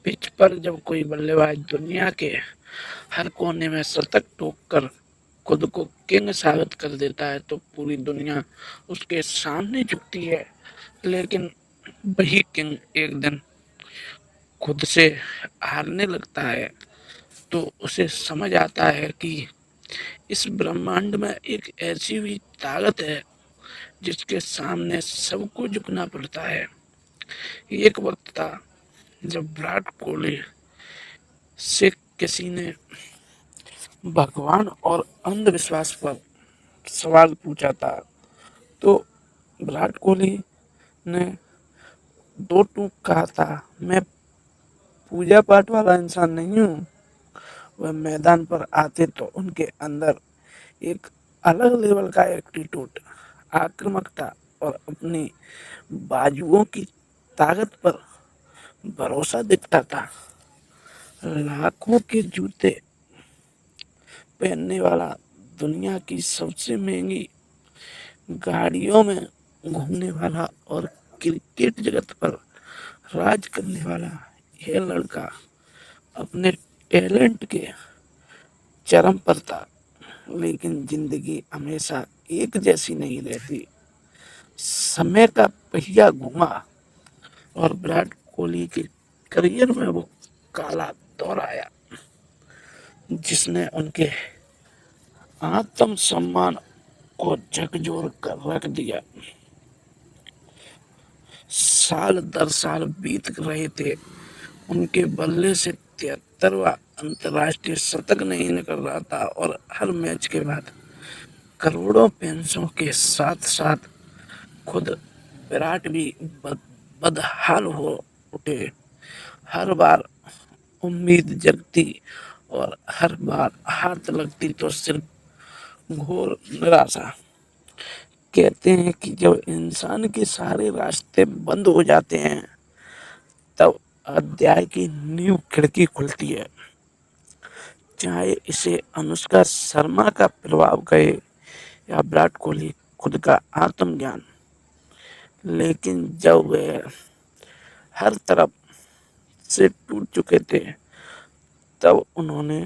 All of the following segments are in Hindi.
पिच पर जब कोई बल्लेबाज दुनिया के हर कोने में शतक ठोककर खुद को किंग साबित कर देता है तो पूरी दुनिया उसके सामने झुकती है। लेकिन वही किंग एक दिन खुद से हारने लगता है तो उसे समझ आता है कि इस ब्रह्मांड में एक ऐसी भी ताकत है जिसके सामने सबको झुकना पड़ता है। एक वक्त था जब विराट कोहली से किसी ने भगवान और अंधविश्वास पर सवाल पूछा था तो विराट कोहली ने दो टूक कहा था, मैं पूजा पाठ वाला इंसान नहीं हूँ। वह मैदान पर आते तो उनके अंदर एक अलग लेवल का एटीट्यूड, आक्रामकता और अपनी बाजुओं की ताकत पर भरोसा दिखता था। लाखों के जूते पहनने वाला, दुनिया की सबसे महंगी गाड़ियों में घूमने वाला और क्रिकेट जगत पर राज करने वाला यह लड़का अपने टैलेंट के चरम पर था। लेकिन जिंदगी हमेशा एक जैसी नहीं रहती। समय का पहिया घुमा और विराट कोहली के करियर में वो काला दौर आया जिसने उनके आत्म सम्मान को झकझोर कर रख दिया। साल दर साल बीत रहे थे, उनके बल्ले से 73वां अंतर्राष्ट्रीय शतक नहीं निकल रहा था और हर मैच के बाद करोड़ों फैंसों के साथ साथ खुद विराट भी बदहाल हो उठे। हर बार उम्मीद जगती और हर बार हाथ लगती तो सिर्फ घोर निराशा। कहते हैं कि जब इंसान के सारे रास्ते बंद हो जाते हैं तब अध्याय की नींव खिड़की खुलती है। चाहे इसे अनुष्का शर्मा का प्रभाव कहे या विराट कोहली खुद का आत्मज्ञान, लेकिन जब वे हर तरफ से टूट चुके थे तब उन्होंने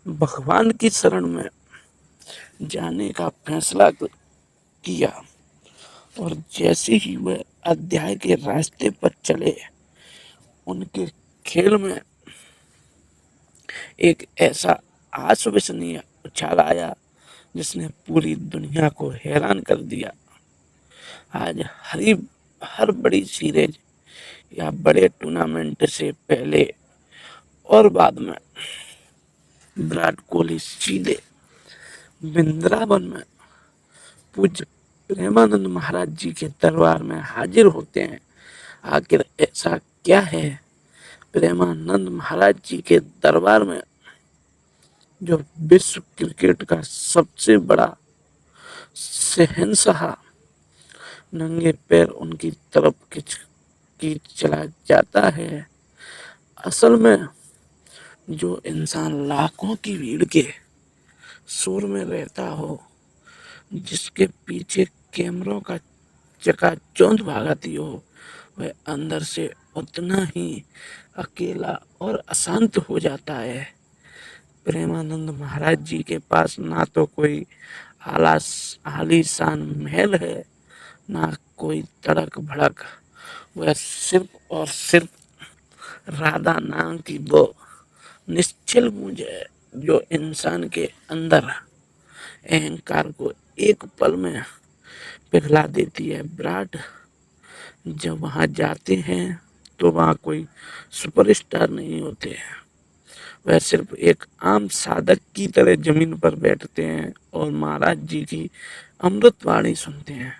भगवान की शरण में जाने का फैसला किया और जैसे ही वह अध्याय के रास्ते पर चले, उनके खेल में एक ऐसा अविश्वसनीय उछाल आया जिसने पूरी दुनिया को हैरान कर दिया। आज हर बड़ी सीरीज या बड़े टूर्नामेंट से पहले और बाद में विराट कोहली सीधे वृंदावन में पूज्य प्रेमानंद महाराज जी के दरबार में हाजिर होते हैं। आखिर ऐसा क्या है प्रेमानंद महाराज जी के दरबार में जो विश्व क्रिकेट का सबसे बड़ा शहंशाह नंगे पैर उनकी तरफ खींच चला जाता है। असल में जो इंसान लाखों की भीड़ के शोर में रहता हो, जिसके पीछे कैमरों का चकाचौंध भागती हो, वह अंदर से उतना ही अकेला और अशांत हो जाता है। प्रेमानंद महाराज जी के पास ना तो कोई आलीशान महल है, ना कोई तड़क भड़क। वह सिर्फ और सिर्फ राधा नाम की वो निश्चल गूंज है जो इंसान के अंदर अहंकार को एक पल में पिघला देती है। विराट जब वहां जाते हैं तो वहां कोई सुपरस्टार नहीं होते हैं। वह सिर्फ एक आम साधक की तरह जमीन पर बैठते हैं और महाराज जी की अमृतवाणी सुनते हैं।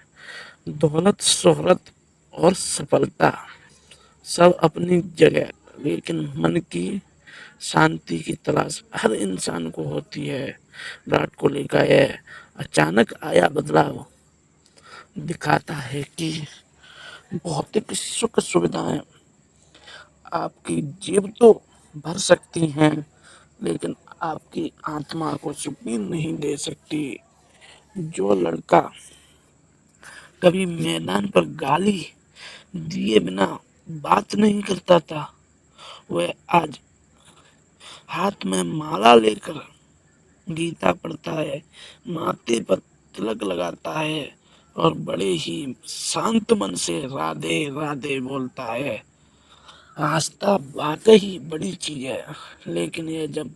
दौलत, शोहरत और सफलता सब अपनी जगह, लेकिन मन की शांति की तलाश हर इंसान को होती है। विराट कोहली का यह अचानक आया बदलाव दिखाता है कि भौतिक सुख सुविधाएं आपकी जेब तो भर सकती हैं, लेकिन आपकी आत्मा को सुकून नहीं दे सकती। जो लड़का कभी मैदान पर गाली दिए बिना बात नहीं करता था, वह आज हाथ में माला लेकर गीता पढ़ता है, माथे पर तिलक लगाता है और बड़े ही शांत मन से राधे राधे बोलता है। आस्था वाकई बड़ी चीज है, लेकिन ये जब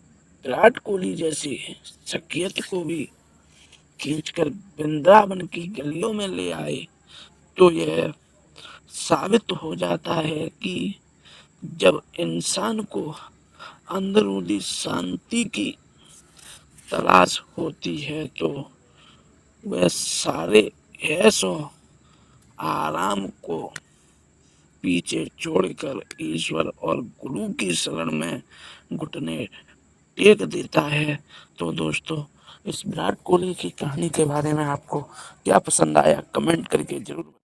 विराट कोहली जैसी शख्सियत को भी खींचकर वृंदावन की गलियों में ले आए तो यह साबित हो जाता है कि जब इंसान को अंदरूनी शांति की तलाश होती है तो वह सारे ऐसो आराम को पीछे छोड़कर ईश्वर और गुरु की शरण में घुटने टेक देता है। तो दोस्तों, इस विराट कोहली की कहानी के बारे में आपको क्या पसंद आया, कमेंट करके जरूर